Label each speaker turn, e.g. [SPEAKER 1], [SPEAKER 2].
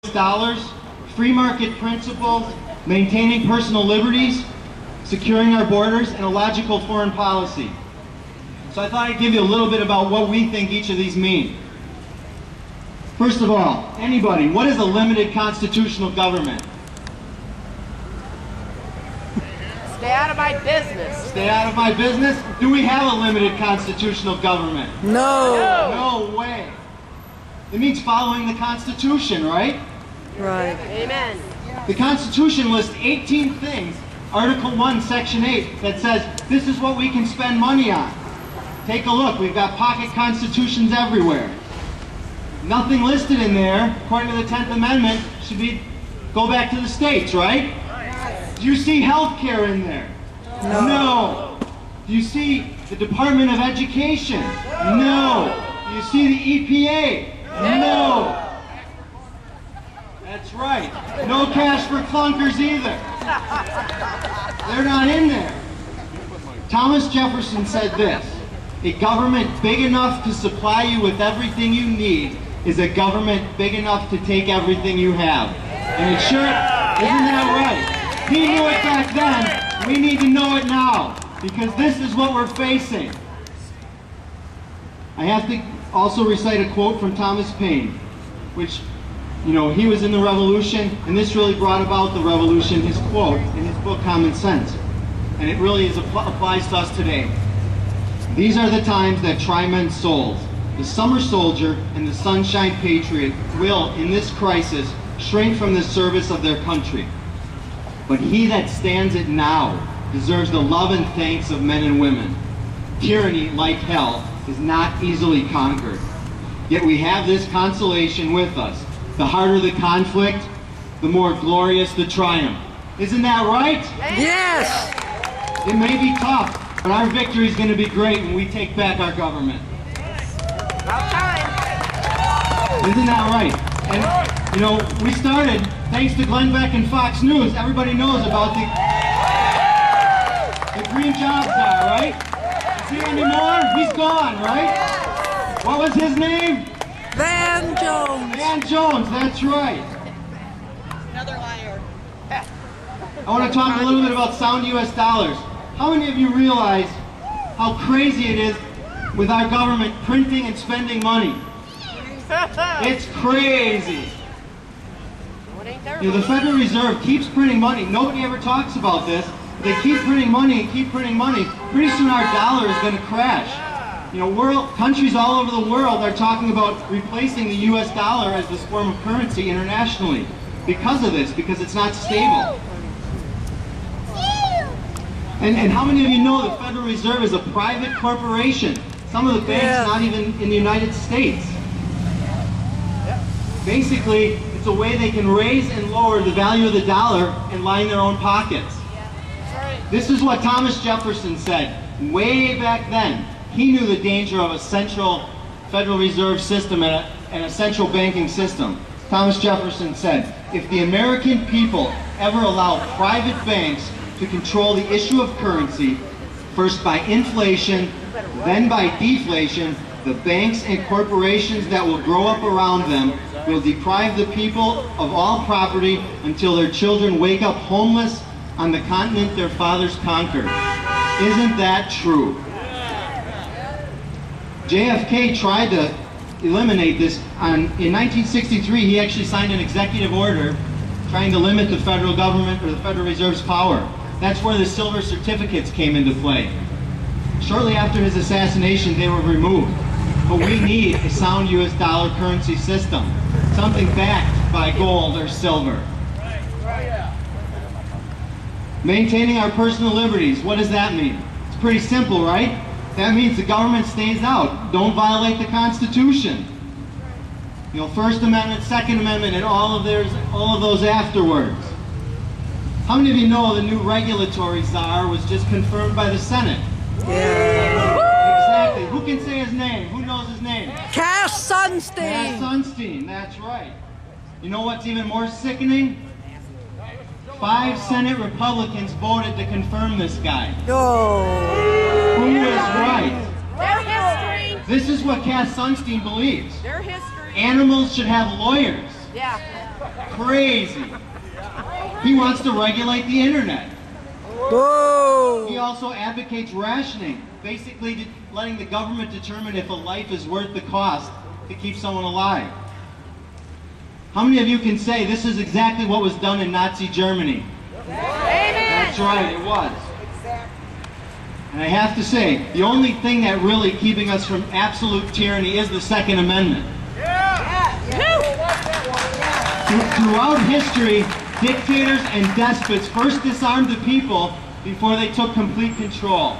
[SPEAKER 1] dollars, free market principles, maintaining personal liberties, securing our borders, and a logical foreign policy. So I thought I'd give you a little bit about what we think each of these mean. First of all, anybody, what is a limited constitutional government?
[SPEAKER 2] Stay out of my business.
[SPEAKER 1] Stay out of my business? Do we have a limited constitutional government?
[SPEAKER 3] No.
[SPEAKER 1] No way. It means following the Constitution, right?
[SPEAKER 3] Right.
[SPEAKER 2] Amen.
[SPEAKER 1] The Constitution lists 18 things, Article 1, Section 8, that says this is what we can spend money on. Take a look, we've got pocket constitutions everywhere. Nothing listed in there, according to the 10th Amendment, should be go back to the states, right? Do you see health care in there? No. Do you see the Department of Education? No. Do you see the EPA? No. That's right. No cash for clunkers either. They're not in there. Thomas Jefferson said this: a government big enough to supply you with everything you need is a government big enough to take everything you have. And it sure, isn't that right? He knew it back then. We need to know it now, because this is what we're facing. I have to also recite a quote from Thomas Paine, which, you know, he was in the Revolution, and this really brought about the Revolution, his quote in his book Common Sense. And it really applies to us today. These are the times that try men's souls. The summer soldier and the sunshine patriot will, in this crisis, shrink from the service of their country. But he that stands it now deserves the love and thanks of men and women. Tyranny, like hell, is not easily conquered. Yet we have this consolation with us. The harder the conflict, the more glorious the triumph. Isn't that right?
[SPEAKER 3] Yes.
[SPEAKER 1] It may be tough, but our victory is going to be great when we take back our government.
[SPEAKER 2] About time.
[SPEAKER 1] Isn't that right? And, you know, we started, thanks to Glenn Beck and Fox News, everybody knows about the green jobs czar, right? Is he anymore? He's gone, right? What was his name?
[SPEAKER 3] Van Jones.
[SPEAKER 1] Van Jones, that's right.
[SPEAKER 2] Another liar.
[SPEAKER 1] I want to talk a little bit about sound U.S. dollars. How many of you realize how crazy it is with our government printing and spending money? It's crazy. You know, the Federal Reserve keeps printing money. Nobody ever talks about this. They keep printing money and keep printing money. Pretty soon our dollar is going to crash. You know, countries all over the world are talking about replacing the U.S. dollar as this form of currency internationally because of this, because it's not stable. And how many of you know the Federal Reserve is a private corporation? Some of the banks not even in the United States. Basically, it's a way they can raise and lower the value of the dollar and line their own pockets. This is what Thomas Jefferson said way back then. He knew the danger of a central Federal Reserve system and a central banking system. Thomas Jefferson said, if the American people ever allow private banks to control the issue of currency, first by inflation, then by deflation, the banks and corporations that will grow up around them will deprive the people of all property until their children wake up homeless on the continent their fathers conquered. Isn't that true? JFK tried to eliminate this. In 1963, he actually signed an executive order trying to limit the federal government or the Federal Reserve's power. That's where the silver certificates came into play. Shortly after his assassination, they were removed. But we need a sound U.S. dollar currency system, something backed by gold or silver. Maintaining our personal liberties, what does that mean? It's pretty simple, right? That means the government stays out. Don't violate the Constitution. You know, First Amendment, Second Amendment, and all of those afterwards. How many of you know the new regulatory czar was just confirmed by the Senate? Exactly. Who can say his name? Who knows his name?
[SPEAKER 3] Cass Sunstein.
[SPEAKER 1] Cass Sunstein, that's right. You know what's even more sickening? 5 Senate Republicans voted to confirm this guy.
[SPEAKER 3] Oh.
[SPEAKER 1] Who is right?
[SPEAKER 2] Their history.
[SPEAKER 1] This is what Cass Sunstein believes.
[SPEAKER 2] Their history.
[SPEAKER 1] Animals should have lawyers.
[SPEAKER 2] Yeah.
[SPEAKER 1] Crazy. He wants to regulate the internet.
[SPEAKER 3] Whoa.
[SPEAKER 1] He also advocates rationing, basically letting the government determine if a life is worth the cost to keep someone alive. How many of you can say this is exactly what was done in Nazi Germany?
[SPEAKER 2] Amen.
[SPEAKER 1] That's right, it was. And I have to say, the only thing that really keeping us from absolute tyranny is the Second Amendment. Throughout history, dictators and despots first disarmed the people before they took complete control.